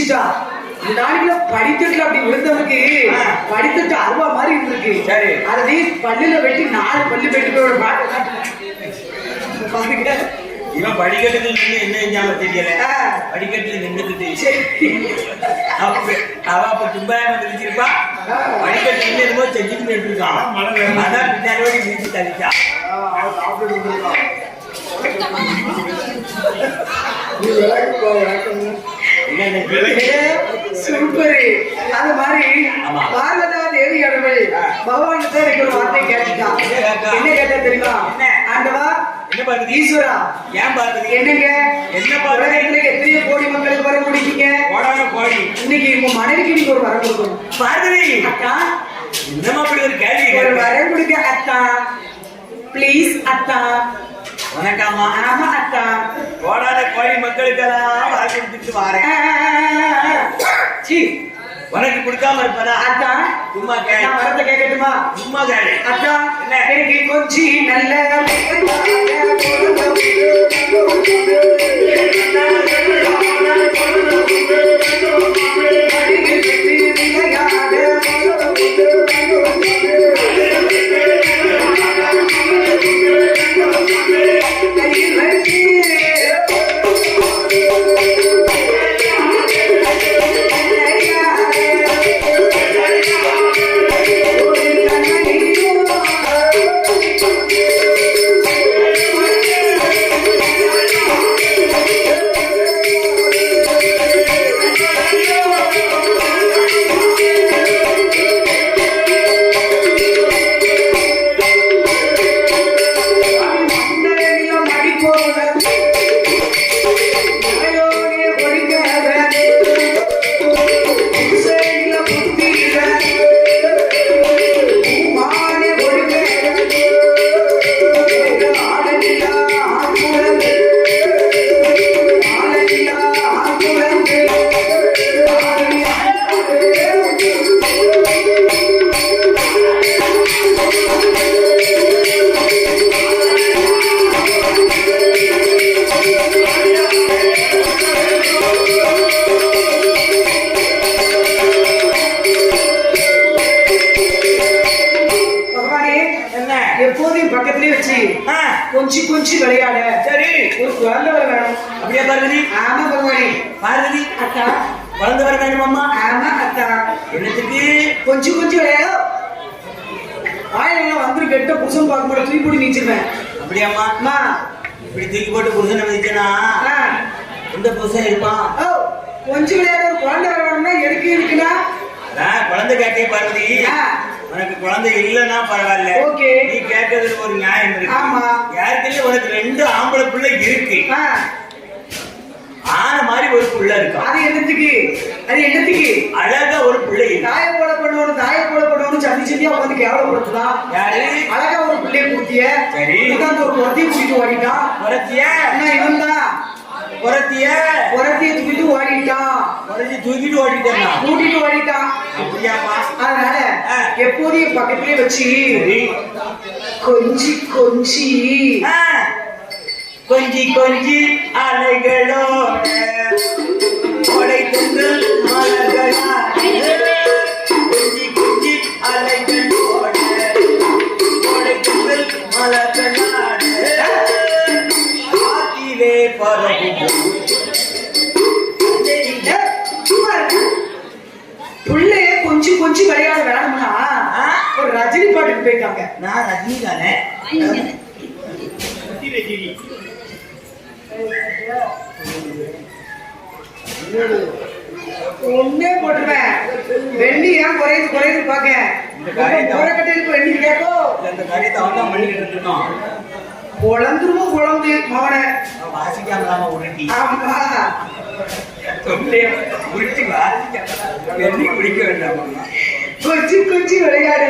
குடிச்சிட்டா. இந்த நாளைக்குல படித்தட்டுல அப்படி விழுந்தவனுக்கு படித்தட்டு அருவா மாதிரி இருந்திருக்கு. சரி, அதை பல்லுல வெட்டி 4 பல்லு வெட்டி போய் ஒரு பாட்டு பாருங்க. இவன் படிக்கட்டுல நின்று என்ன செஞ்சாம தெரியல. படிக்கட்டுல நின்றுட்டு அவ அப்ப தும்பாயம் தெரிஞ்சிருப்பா. படிக்கட்டு நின்று என்னமோ செஞ்சுட்டு இருக்கான். அதான் பின்னாடி வீட்டு தள்ளிச்சா. சூப்பர். அது மாதிரி பார்வதா தேவி அடவள் பகவான் எனக்கு ஒரு வார்த்தை கேட்டுட்டான். என்ன கேட்டா தெரியுமா? ஆண்டவா, என்ன பார்வதி? ஈஸ்வரா, ஏன் பார்வதி? என்னங்க என்ன பார்வதி? எத்தனையோ கோடி மக்களுக்கு வர முடிக்கீங்க. கோடி இன்னைக்கு உங்க மனைவிக்கு நீங்க ஒரு வரம் கொடுக்கணும். பார்வதி அக்கா, என்னமா அப்படி ஒரு கேள்வி? ஒரு வரம் கொடுக்க அத்தா, பிளீஸ் அத்தா. வணக்கம்மா. ஆமா அத்தா. கோடான கோடி மக்களுக்கெல்லாம் வர கொடுத்துட்டு வாரேன். உனக்கு கொடுக்காம இருப்பதா? அத்தா, சும்மா கேளு. நான் வரத்தை கேட்கட்டுமா? சும்மா கேளு. அத்தா, என்ன? எனக்கு கொஞ்சம் நல்ல எப்போதையும் பக்கத்திலே வச்சு கொஞ்சம் விளையாட. சரி, ஒரு குழந்தை வர வேணும். அப்படியே பார்வதி? ஆமா பகவானே. பார்வதி அக்கா, குழந்தை வர வேணுமாம்மா? ஆமா அக்கா. என்னத்துக்கு? கொஞ்சம் விளையாடும். வாயிலாம் வந்து கெட்ட புருஷன் பார்க்க கூட தூக்கி போட்டு நீச்சிருவேன். அப்படியாம்மா? அம்மா, இப்படி தூக்கி போட்டு புருஷனை மிதிச்சனா எந்த புருஷன் இருப்பான்? கொஞ்சம் விளையாட ஒரு குழந்தை வர வேணும்னா எதுக்கு இருக்குன்னா குழந்தை கேட்க பார்வதி. உனக்கு குழந்தை இல்லன்னா பரவாயில்ல. நீ கேட்கறதுல ஒரு நியாயம் இருக்கு. ஆமா, யாருக்குள்ள உனக்கு 2 ஆம்பளை பிள்ளை இருக்கு. ஆன மாதிரி ஒரு பிள்ளை இருக்கும். அது என்னத்துக்கு? அழகா ஒரு பிள்ளை தாய போல பண்ணுவோம் சந்தியா உட்காந்து கேவலப்படுத்துதான். யாரு? அழகா ஒரு பிள்ளைய கூட்டிய. சரி, உட்காந்து ஒரு குறத்தைய கூட்டிட்டு ஓடிட்டான். குறத்திய இவன் தான் குறத்திய தூக்கிட்டு ஓடிட்டான். கூட்டிட்டு ஓடிட்டான். அப்படியாப்பா? அதனால எப்போதையும் பக்கத்திலே வச்சு கொஞ்சி அலைகளோட கொடை தொங்கல் மலர்களா கொஞ்சி அலைகளோட கொடை தொங்கல் மலர்களாட ஆத்திலே பரவும் பிள்ளைய கொஞ்சம் விளையாட வேணும்னா ஒரு ரஜினி பாட்டுக்கு போயிட்டாங்க. நான் ரஜினி தானே. ஒன்னே போட்டுருவேன். வெள்ளி ஏன் குறையுது பாக்க. கட்டையிலுக்கு வெள்ளி கேட்கும். இந்த காரியத்தை அவன் பண்ணிக்கிட்டு இருக்கோம். குழந்து மவனை வாசிக்காமலாம உருட்டி. ஆமா, உருட்டி வாசிக்காம வெள்ளி குடிக்க வேண்டாம். கொஞ்சம் விளையாட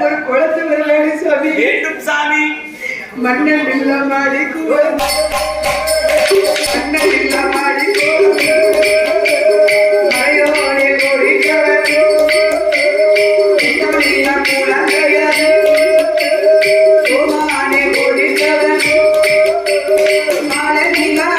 ஒரு குளத்து விளையாடு சாமி. வேண்டும் சாமி. மன்னன் இல்ல மாடி மழையோடே கொடிக்கவர் சோமானே கொடிக்கவர் மாலை நிலா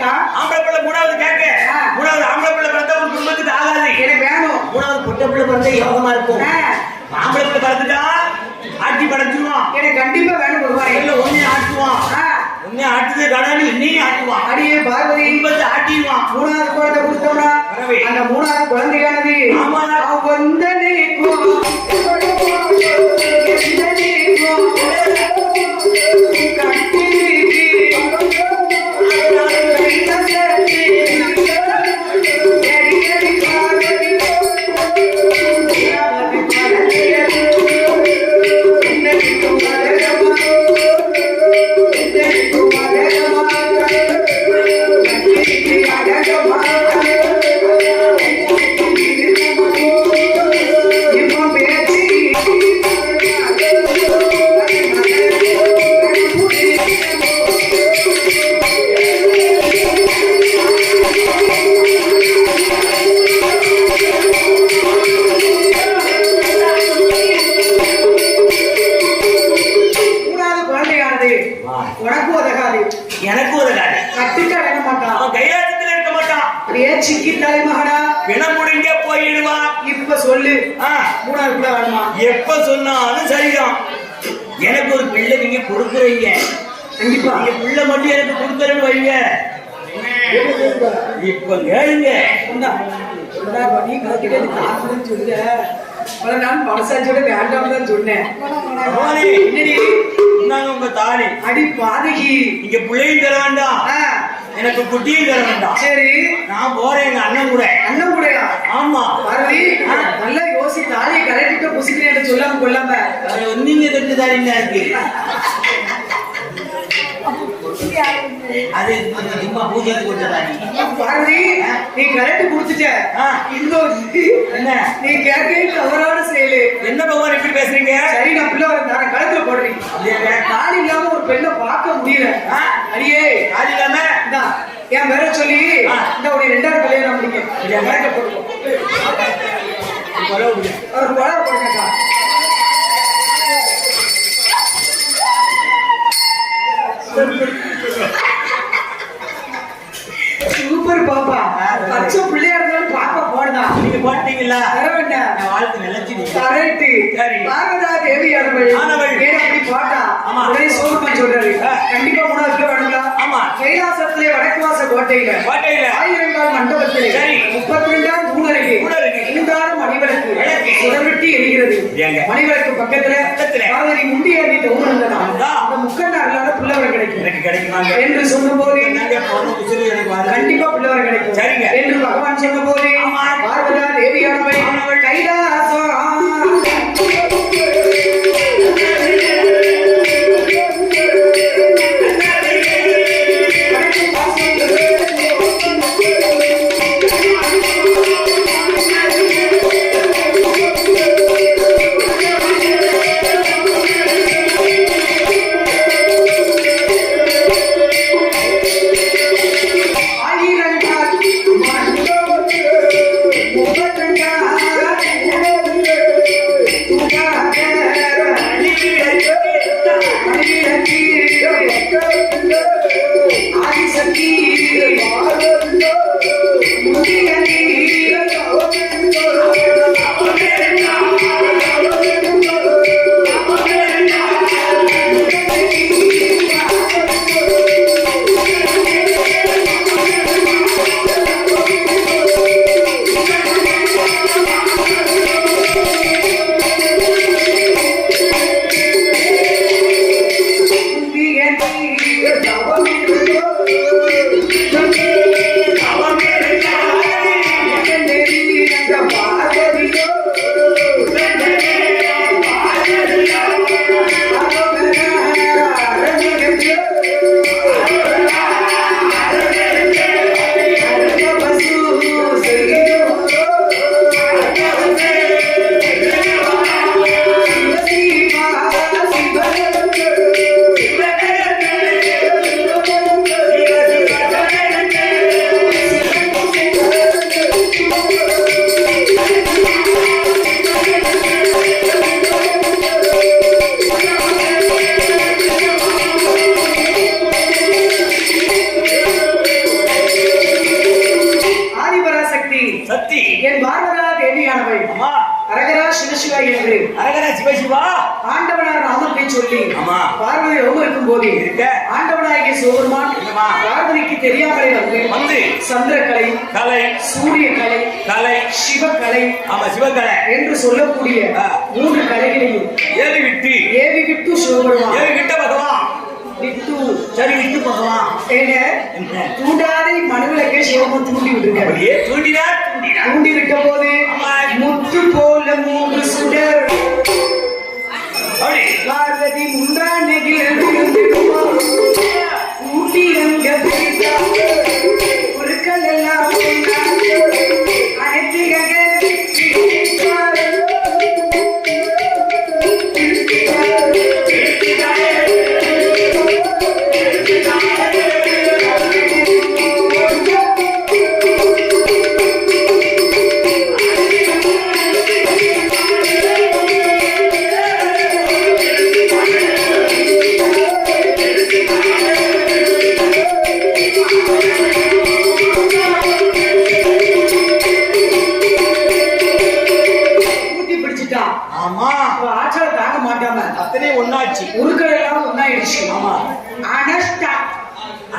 ஆம்பளை பிள்ளை மூணாவது கேட்க மூணாவது ஆம்பளை பிள்ளை பிறந்தா ஒரு குடும்பத்துக்கு ஆகாது எனக்கு வேணும் மூணாவது பொட்டை பிள்ளை பிறந்தா யோகமா இருக்கும் ஆம்பளை பிள்ளை பிறந்துட்டா ஆட்டி படைச்சிருவான் எனக்கு கண்டிப்பா வேணும் பகவானே இல்ல ஒன்னே ஆட்டுவான் ஒன்னே ஆட்டுதே கடானி இன்னையும் ஆட்டுவான் அடியே பார்வதி குடும்பத்தை ஆட்டிடுவான் மூணாவது குழந்தை கொடுத்தோம்னா அந்த மூணாவது குழந்தையானது வந்தனைக்கும் உனக்கு உதகாது எனக்கு உதகாது கட்டிட்டு அடங்க மாட்டான் அவன் கைலாசத்துல இருக்க மாட்டான் சிக்கி தலைமகனா பிணம் முடிங்க போயிடுவான் இப்ப சொல்லு மூணாவது கூட வேணுமா எப்ப சொன்னாலும் சரிதான் எனக்கு ஒரு பிள்ளை நீங்க கொடுக்குறீங்க கண்டிப்பா நீங்க பிள்ளை மட்டும் எனக்கு கொடுக்குறேன்னு வைங்க இப்ப கேளுங்க நீ கட்டிட்டு சொல்லுங்க நான் பழசாச்சோட வேண்டாம் தான் சொன்னேன் உங்க தாலி அடி பாதகி இங்க பிள்ளையும் தர வேண்டாம் எனக்கு குட்டியும் தர வேண்டாம் சரி நான் போறேன் எங்க அண்ணன் கூடயா ஆமா பார்வதி நல்லா யோசி தாலியை கரெக்டா புசிக்கிறேன் சொல்லாம கொள்ளாம நீங்க ரெண்டு தாலிங்க இருக்கு அது சும்மா பூஜைக்கு கொடுத்த தாலி பார்வதி நீ கரெக்ட் குடுத்துட்ட என்ன நீ கேட்க தவறான செயலு என்ன பகவான் எப்படி பேசுறீங்க சரி நான் பிள்ளை வர தரேன் கழுத்துல போடுறீங்க தாலி இல்லாம ஒரு பெண்ணை பார்க்க முடியல அடியே தாலி இல்லாம என் பேர சொல்லி இந்த உடைய ரெண்டாவது கல்யாணம் முடிங்க மேக்க போடுவோம் அவர் கொலை போடுங்கக்கா சூப்பர் பாப்பா பச்சை பிள்ளையா இருந்தாலும் பாப்பா போடுதான் நீங்க போட்டீங்களா தர வேண்டாம் வாழ்த்து நிலைச்சு கரெக்ட் பார்வதா தேவி ஆனவள் அப்படி பாட்டா உடனே சோழமா சொல்றாரு கண்டிப்பா மூணாவது வேணுங்களா ஆமா கைலாசத்திலே வடக்கு வாச கோட்டையில 1000 கால் மண்டபத்திலே 32ஆம் தூணருகே மூன்றாம் மணிவிளக்கு சுடர்விட்டு எரிகிறது மணிவிளக்கு பக்கத்துல பார்வதி முண்டி ஏறி தோணுந்தா அந்த முக்கண்டார்களால புள்ளவர் கிடைக்கும் என்று சொன்ன போது கண்டிப்பா புள்ளவர் கிடைக்கும் என்று பகவான் சொன்ன போது பார்வதா தேவியானவள் கைலாசம் Oh, சிவசிவா ஆண்டவனார் நாமத்தை சொல்லி ஆமா பார்வதி யோகம் இருக்கும் போது இருக்க ஆண்டவனாகிய சிவபெருமான் பார்வதிக்கு தெரியாமலே வந்து சந்திரக்கலை கலை சூரிய கலை கலை சிவகலை ஆமா சிவகலை என்று சொல்லக்கூடிய 3 கலைகளையும் ஏவி விட்டு சிவபெருமான் ஏவி விட்ட பகவான் விட்டு சரி விட்டு பகவான் தூண்டாதை மனுவிலக்கே சிவபெருமான் தூண்டி விட்டுருக்காரு. தூண்டி விட்ட போது முத்து போல 3 சுடர் பார்வதி முந்தானகில் ஊட்டி அங்க பொருட்கள் எல்லாம் அனைத்து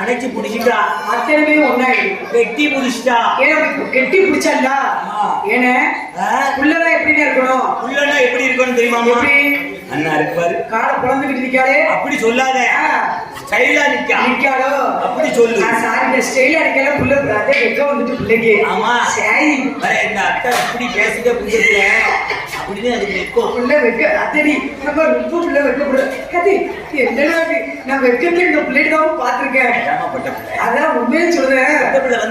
அணைச்சு புடிச்சிட்டா அத்தனை ஒன்னாயிடு வெட்டி புடிச்சிட்டா கெட்டி புடிச்சா ஏன புள்ளதான் எப்படி இருக்கணும் புள்ளனா எப்படி இருக்கணும் தெரியுமா அண்ணா இருப்பாரு காலை குழந்துகிட்டு நிக்காளே அப்படி சொல்லாத ஸ்டைலா நிக்காளோ அப்படி சொல்லு சாரி ஸ்டைலா நிக்கல புள்ள அதே வெக்க வந்துட்டு பிள்ளைக்கு ஆமா சரி இந்த அத்தை இப்படி பேசிக்க புரியல அப்படின்னு அது வெக்கம் புள்ள வெக்க அத்தடி நம்ம ரொம்ப புள்ள வெக்க கதி என்னடா நான் வெக்கத்தை இந்த பிள்ளைக்கு தான் பாத்திருக்கேன் அதான் உண்மையை சொல்றேன்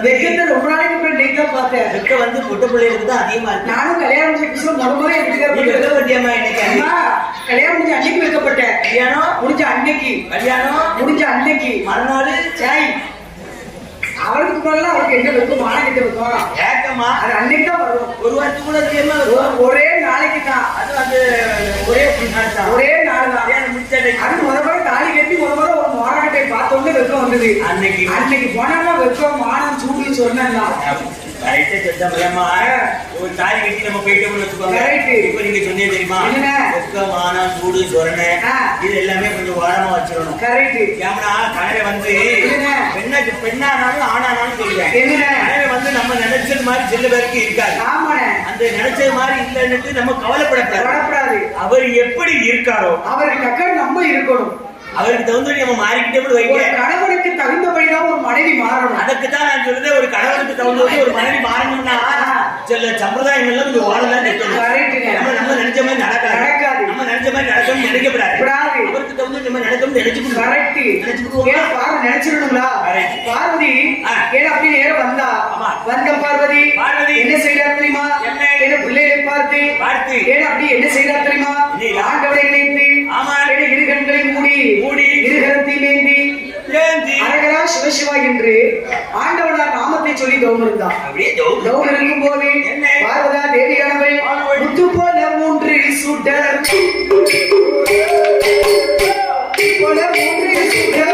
வெக்கத்தை ரொம்ப நாளைக்கு அப்புறம் நீ தான் பார்த்தேன் வெக்க வந்து பொட்ட பிள்ளைகளுக்கு தான் அதிகமா இருக்கு நானும் கல்யாணம் முடிச்ச முறை எனக்கு கல்யாணம் முடிஞ்ச அன்னைக்கு வைக்கப்பட்டேன் கல்யாணம் முடிஞ்ச அன்னைக்கு மறுநாள் சாய் அவருக்கு போல அவருக்கு என்ன வைக்கும் மானகிட்ட வைக்கும் ஏக்கமா அது அன்னைக்கு தான் வரும் ஒரு வாரத்துக்கு கூட தெரியுமா ஒரே நாளைக்கு தான் அது ஒரே நாள் தான் முடிச்சது அது முறை தாலி கட்டி முறை ஒரு மானகட்டை பார்த்தோன்னே வெக்கம் வந்தது அன்னைக்கு போனா வெக்கம் மானம் சூடு சொன்னா ஒரு தாலி கட்டி நம்ம போயிட்டோம்னு வச்சுக்கோங்க. இப்ப நீங்க சொன்னே தெரியுமா வெக்கமான சூடு சொரணை இது எல்லாமே கொஞ்சம் வாரமா வச்சிடணும். ஏன்னா கனவை வந்து பெண்ணானாலும் ஆனானாலும் சொல்லுவேன். கனவை வந்து நம்ம நினைச்சது மாதிரி சில பேருக்கு இருக்காது. அந்த நினைச்சது மாதிரி இல்லைன்னு நம்ம கவலைப்படக்கூடாது. அவர் எப்படி இருக்காரோ அவருக்கு தக்க நம்ம இருக்கணும். அவருக்கு தகுந்த நம்ம மாறிக்கிட்டே வைக்க கணவனுக்கு தகுந்தபடிதான் ஒரு மனைவி மாறணும். அதுக்கு தான் நான் சொல்றேன், ஒரு கணவனுக்கு தகுந்தபடி ஒரு மனைவி மாறணும்னா சில சம்பிரதாயங்கள்லாம் கொஞ்சம் வாழலாம். நம்ம நினைச்ச மாதிரி நடக்காது. நம்ம நினைச்ச மாதிரி நடக்கணும்னு நினைக்கப்படாது. அவருக்கு தகுந்த நம்ம நடக்கணும்னு நினைச்சுக்கணும். நினைச்சிடணுங்களா பார்வதி அப்படி நேரம் வந்த பார்வதி என்ன செய்யறாரு தெரியுமா? என்ன பிள்ளைகளை பார்த்து அப்படி என்ன செய்யறாரு தெரியுமா? ஆண்டவரை நினைத்து இரு கண்களை மூடி இருகரத்தை ஏந்தி அரகரா சிவசிவா என்று ஆண்டவனார் நாமத்தை சொல்லி தவம் இருந்தான். தவம் இருக்கும் போது பார்வதா தேவியானவை முத்து போல 3 சுடர் போல 3 சுடர்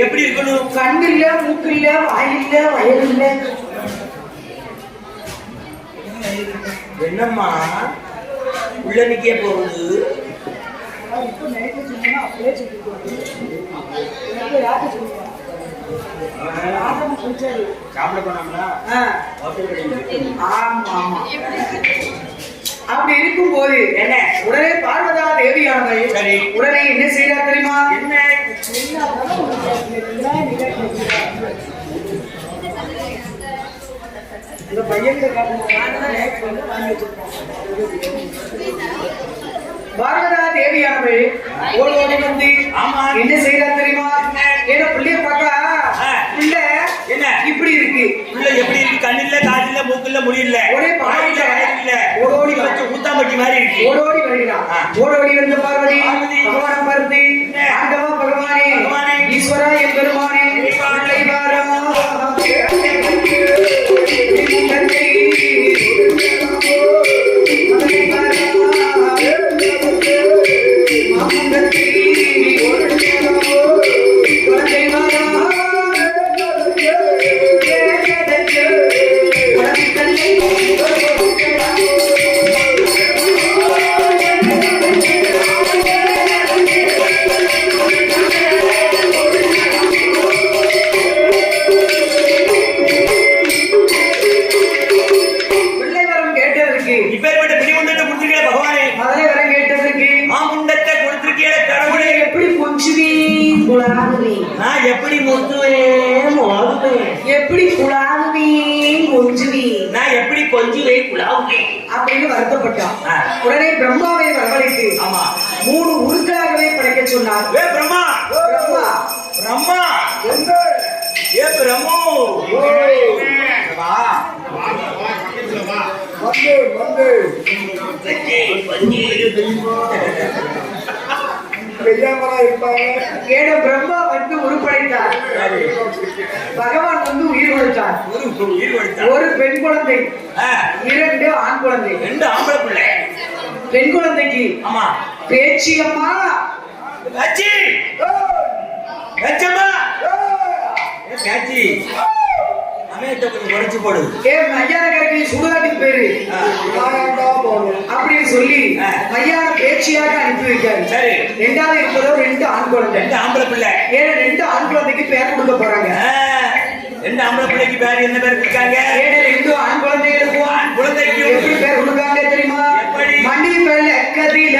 எப்படி இருக்கணும்? கண்ணு இல்ல, மூக்கு இல்ல, வாய் இல்ல, வயல் இல்ல. என்னம்மா உள்ள நிக்க போகுது? சாப்பிட போனோம்னா ஆமா ஆமா. அப்படி இருக்கும் போது என்ன உடனே பார்வதா தேவியானவை சரி உடனே என்ன செய்யறா தெரியுமா? என்ன இந்த பையன் பார்வதா தேவியானவை ஓடி வந்து ஆமா என்ன செய்யறா தெரியுமா? ஏன்னா பிள்ளைய பார்த்தா பிள்ளை என்ன இப்படி இருக்கு. பிள்ளை எப்படி இருக்கு? கண்ணில்ல காதில்ல மூக்குல முடியல ஒரே பாயில இல்ல ஓடோடி வச்சு ஊத்தாம்பட்டி மாதிரி இருக்கு. ஓடோடி வருகிறான். ஓடோடி வந்த பார்வதி பகவான் பார்த்து ஆண்டவா பகவானே ஈஸ்வரா என் பெருமானே பிள்ளை பாரமா எப்படி முத்துவேன் எப்படி குழாவுவேன் கொஞ்சுவேன் நான் எப்படி கொஞ்சுவேன் குழாவுவேன் அப்படின்னு வருத்தப்பட்டான். உடனே பிரம்மாவை வரவழைத்து ஆமா 3 உருக்களாகவே படைக்க சொன்னார். ஏ பிரம்மா பிரம்மா பிரம்மா ஏ பிரம்மு வா வந்து பிரம்மா வந்து உருப்படைத்தார். பகவான் வந்து உயிர் கொடுத்தார். ஒரு பெண் குழந்தை 2 ஆண் குழந்தை 2 ஆம்பளை பிள்ளை. பெண் குழந்தைக்கு ஆமா பேச்சியம்மா பேச்சி பேச்சம்மா பேச்சி அமேட்ட கொஞ்சம் குறைச்சு போடு. மையானகருக்கு சுடுகாட்டுக்கு பேரு அப்படின்னு சொல்லி மையான பேச்சியாக அனுப்பி வைக்காரு. சரி 2வது இருப்பதோ 2 ஆண் குழந்தை 2 ஆம்பளை பிள்ளை. ஏன்னா 2 ஆண் குழந்தைக்கு பேர் கொடுக்க போறாங்க. 2 ஆம்பளை பிள்ளைக்கு பேர் என்ன பேர் கொடுக்காங்க? ஏன்னா 2 ஆண் குழந்தைகளுக்கும் ஆண் குழந்தைக்கு எப்படி பேர் கொடுக்காங்க தெரியுமா? எப்படி? மணி வெள்ள கதில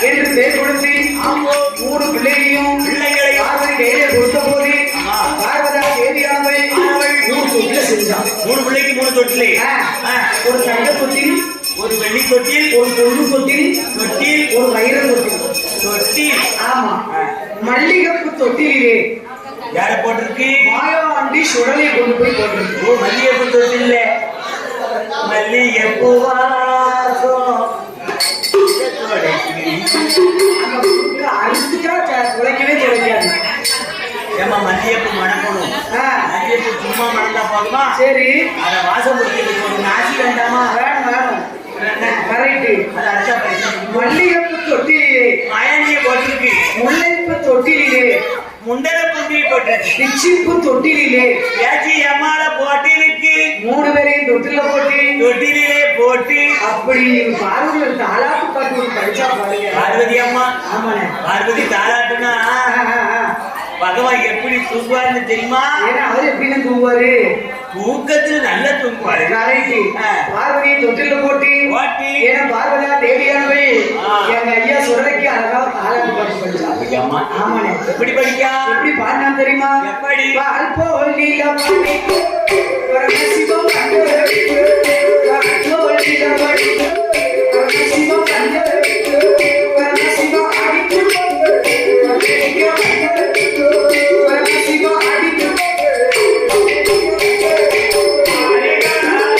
என்று பேர் கொடுத்து 3 பிள்ளைகளையும் பார்வதி கையில கொடுத்த போது பார்வதா தேவியானவை 3 தொட்டில செஞ்சான். 3 பிள்ளைக்கு 3 தொட்டிலே. ஒரு தங்க தொட்டில், ஒரு வெள்ளி தொட்டில், ஒரு பொண்ணு தொட்டில், ஒரு வைர தொட்டில். ஆமா மல்லிகைப்பூ தொட்டிலே யார போட்டிருக்கு? மாயாண்டி சுடலை கொண்டு போய் போட்டிருக்கு. ஓ மல்லிகைப்பூ தொட்டில் மல்லிகைப்பூ வாசம் அழுத்துட்டா துளைக்கவே துளைக்காது. ஏமா மல்லிகைப்பூ மணக்கணும். மல்லிகைப்பூ சும்மா மணந்தா போதுமா? சரி அதை வாசம் கொடுத்து ஒரு நாசி வேண்டாமா? வேணும் கரெக்டு. அதை அரைச்சா மல்லிகைப்பூ தொட்டிலே மயனிய போட்டிருக்கு. முல்லைப்பூ தொட்டிலே முண்டல புண்டி போட்டுச்சு பிச்சிப்பு தொட்டிலே ஏச்சி அம்மால போட்டிருக்கு 3 பேரையும் தொட்டிலே போட்டு அப்படி பார்வதி தாலாட்டு பாட்டு ஒரு படிச்சா பாருங்க பார்வதி அம்மா ஆமாண்ணே பார்வதி தாலாட்டுனா பகவான் எப்படி தூங்குவாருன்னு தெரியுமா? ஏன்னா அவர் எப்படின்னு தூங்குவாரு? தூக்கத்தில் நல்ல தூங்குவாரு. பார்வதியை தொட்டில போட்டு ஏன்னா பார்வதா தேவியானவை எங்க ஐயா சுரலைக்கு அழகா தாலாட்டு பாட்டு படிச்சா. ஆமாண்ணே. எப்படி படிக்கா? எப்படி பாடினா தெரியுமா? எப்படி? பால் போல் நீலம் சிவம்